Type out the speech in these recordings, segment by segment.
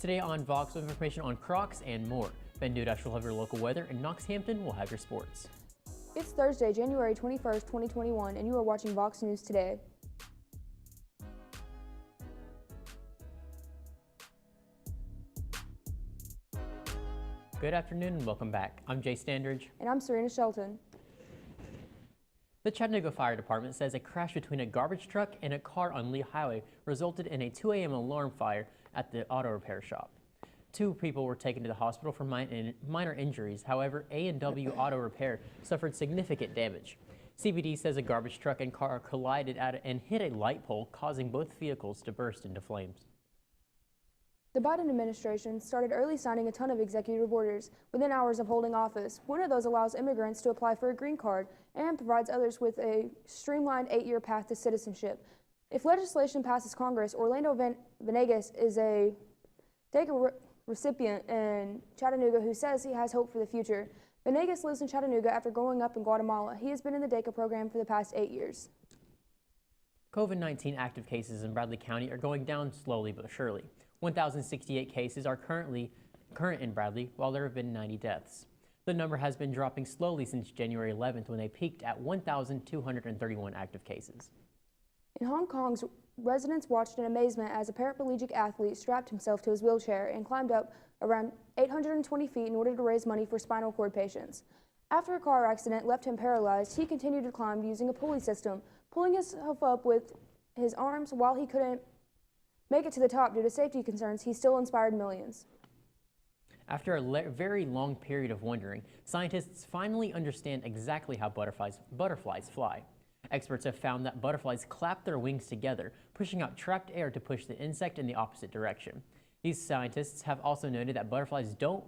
Today on VOX, with information on Crocs and more. Ben Dudash will have your local weather, and Knoxhampton will have your sports. It's Thursday, January 21st, 2021, and you are watching VOX News Today. Good afternoon and welcome back. I'm Jay Standridge. And I'm Serena Shelton. The Chattanooga Fire Department says a crash between a garbage truck and a car on Lee Highway resulted in a 2 a.m. alarm fire at the auto repair shop. 2 people were taken to the hospital for minor injuries. However, A&W Auto Repair suffered significant damage. CBD says a garbage truck and car collided and hit a light pole, causing both vehicles to burst into flames. The Biden administration started early signing a ton of executive orders within hours of holding office. One of those allows immigrants to apply for a green card and provides others with a streamlined 8-year path to citizenship. If legislation passes Congress, Orlando Venegas is a DACA recipient in Chattanooga who says he has hope for the future. Venegas lives in Chattanooga after growing up in Guatemala. He has been in the DACA program for the past 8 years. COVID-19 active cases in Bradley County are going down slowly but surely. 1,068 cases are current in Bradley, while there have been 90 deaths. The number has been dropping slowly since January 11th, when they peaked at 1,231 active cases. In Hong Kong, residents watched in amazement as a paraplegic athlete strapped himself to his wheelchair and climbed up around 820 feet in order to raise money for spinal cord patients. After a car accident left him paralyzed, he continued to climb using a pulley system, pulling himself up with his arms. While he couldn't make it to the top due to safety concerns, he still inspired millions. After a very long period of wondering, scientists finally understand exactly how butterflies fly. Experts have found that butterflies clap their wings together, pushing out trapped air to push the insect in the opposite direction. These scientists have also noted that butterflies don't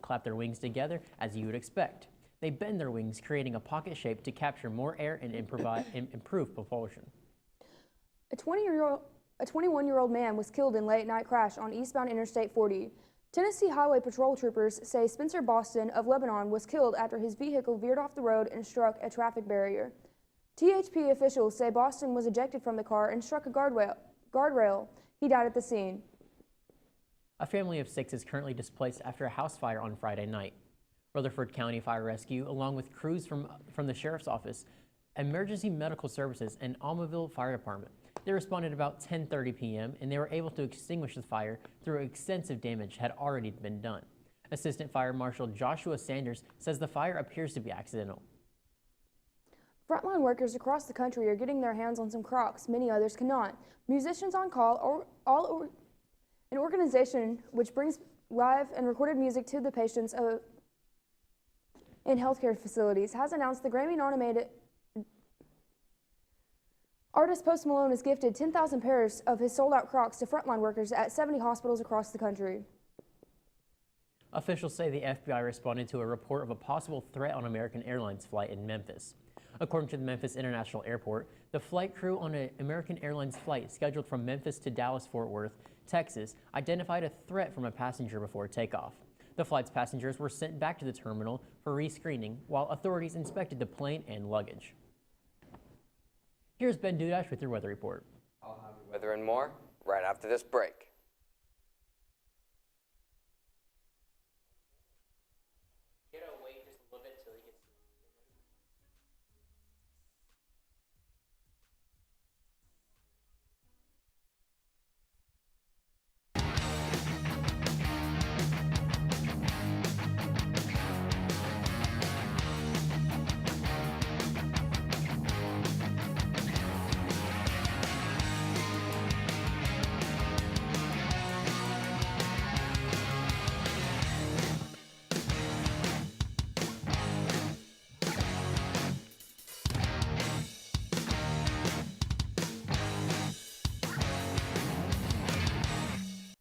clap their wings together as you would expect. They bend their wings, creating a pocket shape to capture more air and improve propulsion. A 21-year-old man was killed in late-night crash on eastbound Interstate 40. Tennessee Highway Patrol troopers say Spencer Boston of Lebanon was killed after his vehicle veered off the road and struck a traffic barrier. THP officials say Boston was ejected from the car and struck a guardrail. He died at the scene. A family of 6 is currently displaced after a house fire on Friday night. Rutherford County Fire Rescue, along with crews from the Sheriff's Office, Emergency Medical Services, and Almaville Fire Department. They responded about 10:30 p.m. and they were able to extinguish the fire through extensive damage had already been done. Assistant Fire Marshal Joshua Sanders says the fire appears to be accidental. Frontline workers across the country are getting their hands on some Crocs. Many others cannot. Musicians on Call, an organization which brings live and recorded music to the patients in healthcare facilities, has announced the Grammy-nominated artist Post Malone has gifted 10,000 pairs of his sold-out Crocs to frontline workers at 70 hospitals across the country. Officials say the FBI responded to a report of a possible threat on American Airlines flight in Memphis. According to the Memphis International Airport, the flight crew on an American Airlines flight scheduled from Memphis to Dallas-Fort Worth, Texas, identified a threat from a passenger before takeoff. The flight's passengers were sent back to the terminal for rescreening while authorities inspected the plane and luggage. Here's Ben Dudash with your weather report. I'll have your weather and more right after this break.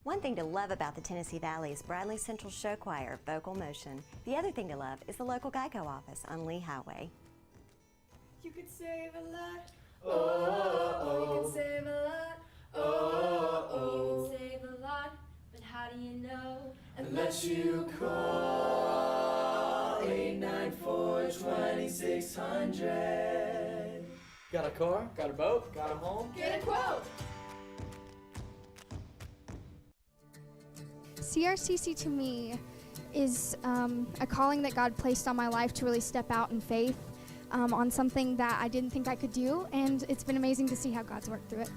One thing to love about the Tennessee Valley is Bradley Central Show Choir, Vocal Motion. The other thing to love is the local Geico office on Lee Highway. You could save a lot. Oh, you can save a lot. Oh, you can save a lot. But how do you know? Unless you call 894-2600. Got a car? Got a boat? Got a home? Get a quote. CRCC to me is a calling that God placed on my life to really step out in faith on something that I didn't think I could do, and it's been amazing to see how God's worked through it.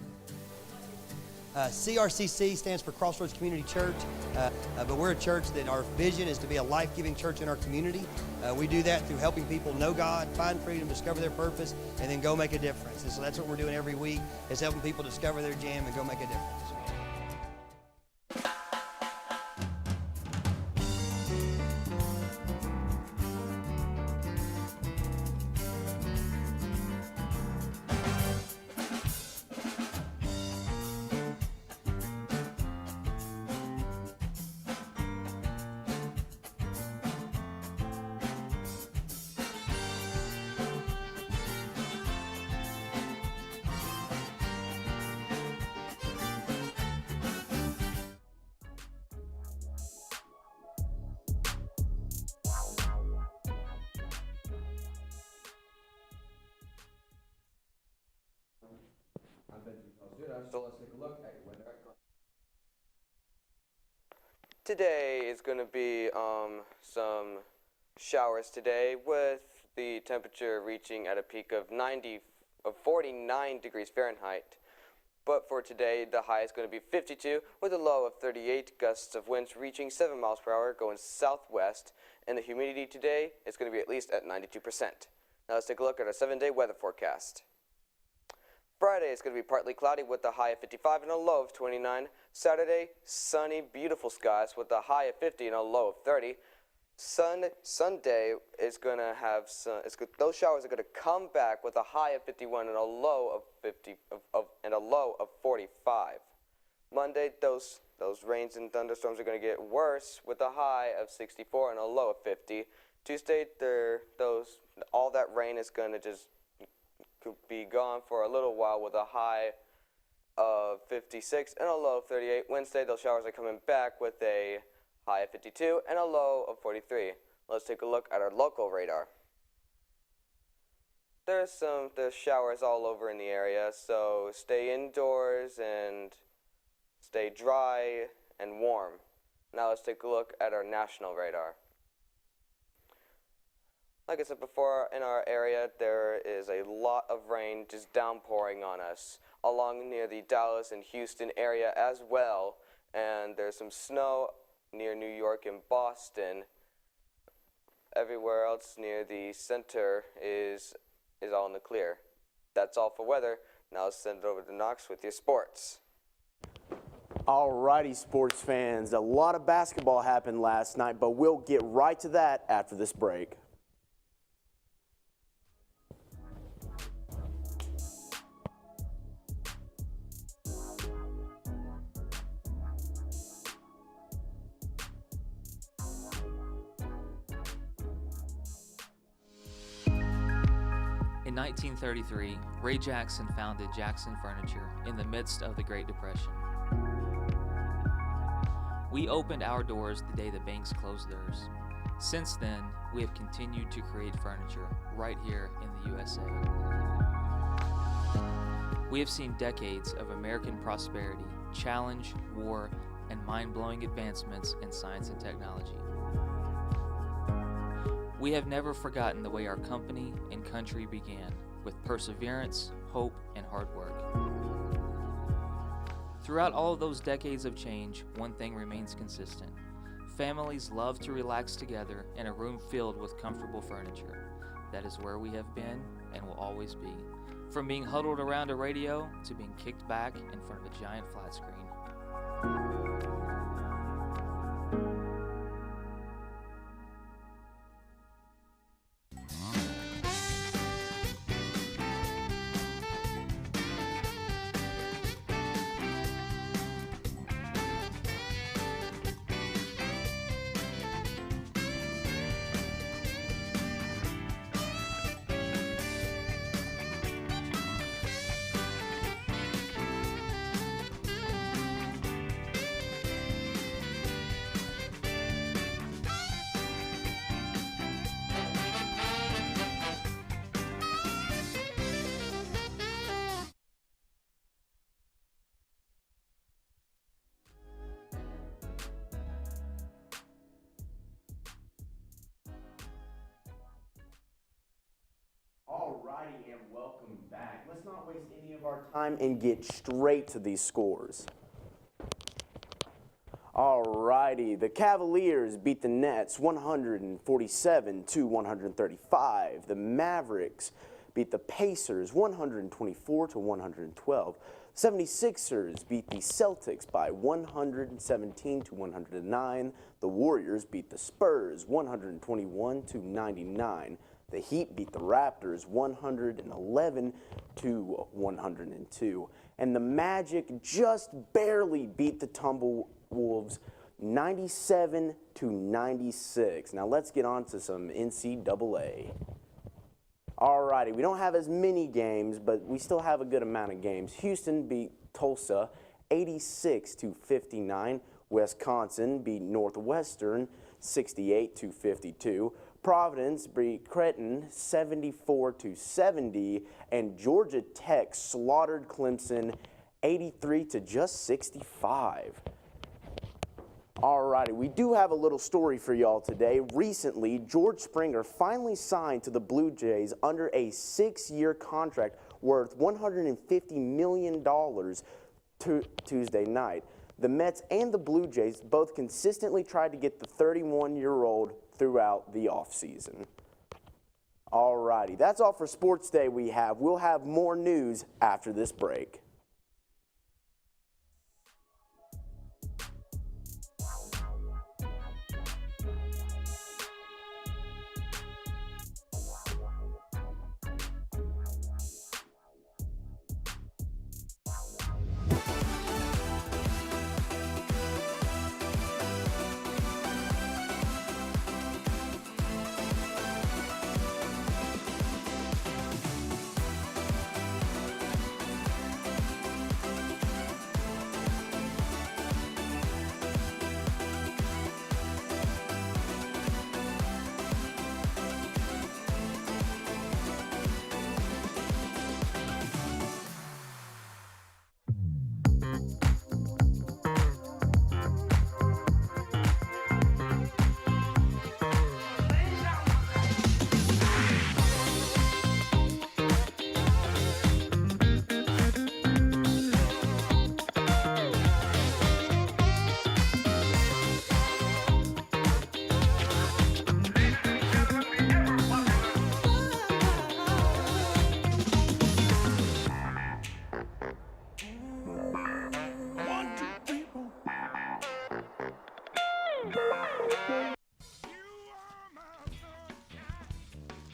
CRCC stands for Crossroads Community Church, but we're a church that our vision is to be a life-giving church in our community. We do that through helping people know God, find freedom, discover their purpose, and then go make a difference. And so that's what we're doing every week, is helping people discover their jam and go make a difference. So let's take a look at your weather. Today is going to be some showers today, with the temperature reaching at a peak of 49 degrees Fahrenheit. But for today, the high is going to be 52 with a low of 38, gusts of winds reaching 7 miles per hour going southwest, and the humidity today is going to be at least at 92%. Now let's take a look at our 7-day weather forecast. Friday is going to be partly cloudy with a high of 55 and a low of 29. Saturday, sunny, beautiful skies with a high of 50 and a low of 30. Sunday is going to have those showers are going to come back with a high of 51 and a low of 45. Monday, those rains and thunderstorms are going to get worse with a high of 64 and a low of 50. Tuesday, all that rain is going to just be gone for a little while with a high of 56 and a low of 38. Wednesday, those showers are coming back with a high of 52 and a low of 43. Let's take a look at our local radar. There's showers all over in the area, so stay indoors and stay dry and warm. Now let's take a look at our national radar. Like I said before, in our area, there is a lot of rain just downpouring on us, along near the Dallas and Houston area as well. And there's some snow near New York and Boston. Everywhere else near the center is all in the clear. That's all for weather. Now let's send it over to Knox with your sports. Alrighty, sports fans. A lot of basketball happened last night, but we'll get right to that after this break. In 1933, Ray Jackson founded Jackson Furniture in the midst of the Great Depression. We opened our doors the day the banks closed theirs. Since then, we have continued to create furniture right here in the USA. We have seen decades of American prosperity, challenge, war, and mind-blowing advancements in science and technology. We have never forgotten the way our company and country began, with perseverance, hope, and hard work. Throughout all of those decades of change, one thing remains consistent. Families love to relax together in a room filled with comfortable furniture. That is where we have been and will always be. From being huddled around a radio to being kicked back in front of a giant flat screen. not waste any of our time and get straight to these scores. Alrighty, the Cavaliers beat the Nets 147 to 135. The Mavericks beat the Pacers 124 to 112. 76ers beat the Celtics by 117 to 109. The Warriors beat the Spurs 121 to 99. The Heat beat the Raptors 111 to 102. And the Magic just barely beat the Timberwolves 97 to 96. Now let's get on to some NCAA. Alrighty, we don't have as many games, but we still have a good amount of games. Houston beat Tulsa 86 to 59. Wisconsin beat Northwestern 68 to 52. Providence beat Creighton 74 to 70, and Georgia Tech slaughtered Clemson 83 to just 65. Alrighty, we do have a little story for y'all today. Recently, George Springer finally signed to the Blue Jays under a 6-year contract worth $150 million Tuesday night. The Mets and the Blue Jays both consistently tried to get the 31-year-old throughout the offseason. Alrighty, that's all for Sports Day we have. We'll have more news after this break.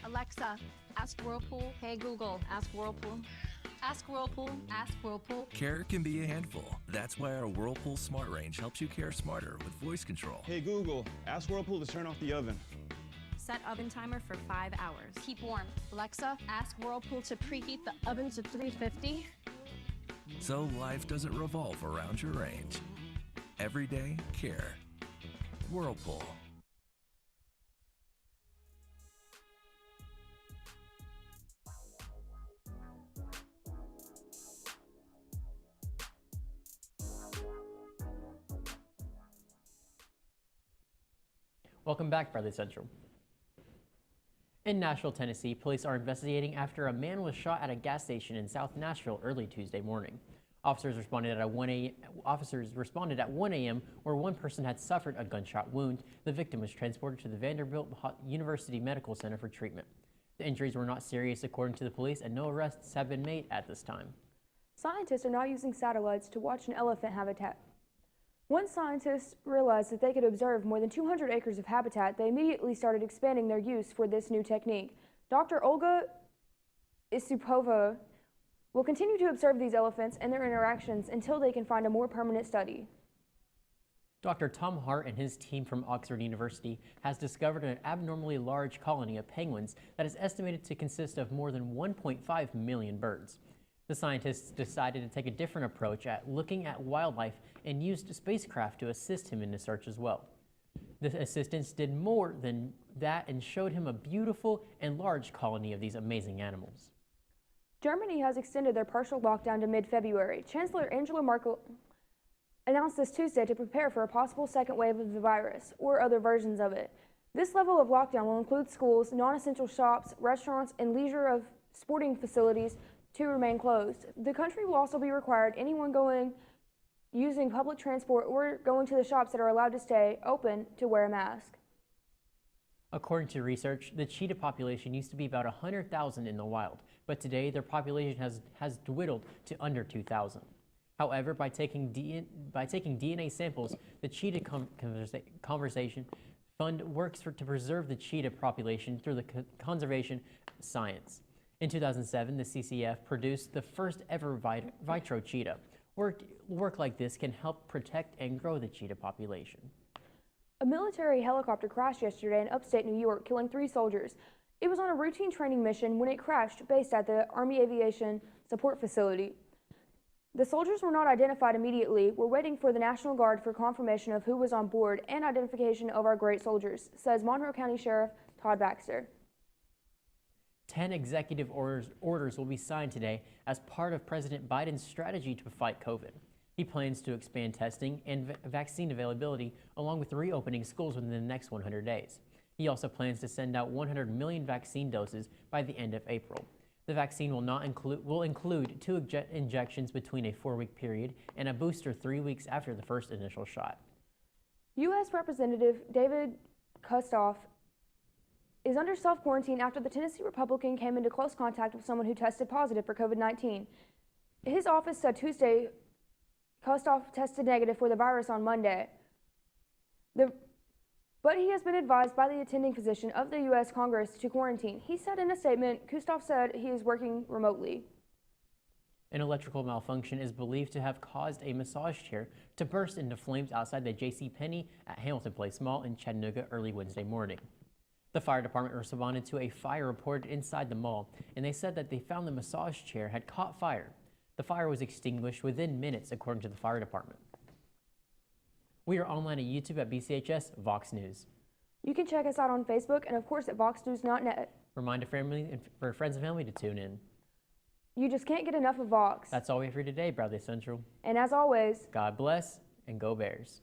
Alexa, ask Whirlpool. Hey Google, ask Whirlpool. Ask Whirlpool, ask Whirlpool. Care can be a handful. That's why our Whirlpool Smart Range helps you care smarter with voice control. Hey Google, ask Whirlpool to turn off the oven. Set oven timer for 5 hours. Keep warm. Alexa, ask Whirlpool to preheat the oven to 350. So life doesn't revolve around your range. Everyday care. Whirlpool. Welcome back, Bradley Central. In Nashville, Tennessee, police are investigating after a man was shot at a gas station in South Nashville early Tuesday morning. Officers responded at 1 a.m. where one person had suffered a gunshot wound. The victim was transported to the Vanderbilt University Medical Center for treatment. The injuries were not serious, according to the police, and no arrests have been made at this time. Scientists are now using satellites to watch an elephant habitat. Once scientists realized that they could observe more than 200 acres of habitat, they immediately started expanding their use for this new technique. Dr. Olga Isupova will continue to observe these elephants and their interactions until they can find a more permanent study. Dr. Tom Hart and his team from Oxford University has discovered an abnormally large colony of penguins that is estimated to consist of more than 1.5 million birds. The scientists decided to take a different approach at looking at wildlife and used a spacecraft to assist him in the search as well. The assistants did more than that and showed him a beautiful and large colony of these amazing animals. Germany has extended their partial lockdown to mid-February. Chancellor Angela Merkel announced this Tuesday to prepare for a possible second wave of the virus, or other versions of it. This level of lockdown will include schools, non-essential shops, restaurants, and leisure of sporting facilities to remain closed. The country will also be required anyone using public transport or going to the shops that are allowed to stay open to wear a mask. According to research, the cheetah population used to be about 100,000 in the wild, but today their population has dwindled to under 2,000. However, by taking DNA samples, the Cheetah Conservation Fund works to preserve the cheetah population through the conservation science. In 2007, the CCF produced the first ever vitro cheetah. Work like this can help protect and grow the cheetah population. A military helicopter crashed yesterday in upstate New York, killing 3 soldiers. It was on a routine training mission when it crashed based at the Army Aviation Support Facility. The soldiers were not identified immediately. We're waiting for the National Guard for confirmation of who was on board and identification of our great soldiers, says Monroe County Sheriff Todd Baxter. 10 executive orders will be signed today as part of President Biden's strategy to fight COVID. He plans to expand testing and vaccine availability along with reopening schools within the next 100 days. He also plans to send out 100 million vaccine doses by the end of April. The vaccine will include 2 injections between a 4-week period and a booster 3 weeks after the first initial shot. U.S. Representative David Kustoff is under self-quarantine after the Tennessee Republican came into close contact with someone who tested positive for COVID-19. His office said Tuesday Kustoff tested negative for the virus on Monday. But he has been advised by the attending physician of the U.S. Congress to quarantine. He said in a statement, Kustoff said he is working remotely. An electrical malfunction is believed to have caused a massage chair to burst into flames outside the JCPenney at Hamilton Place Mall in Chattanooga early Wednesday morning. The fire department responded to a fire reported inside the mall, and they said that they found the massage chair had caught fire. The fire was extinguished within minutes, according to the fire department. We are online at YouTube at BCHS VOX News. You can check us out on Facebook and, of course, at voxnews.net. Remind for friends and family to tune in. You just can't get enough of VOX. That's all we have for today, Bradley Central. And as always, God bless and go Bears.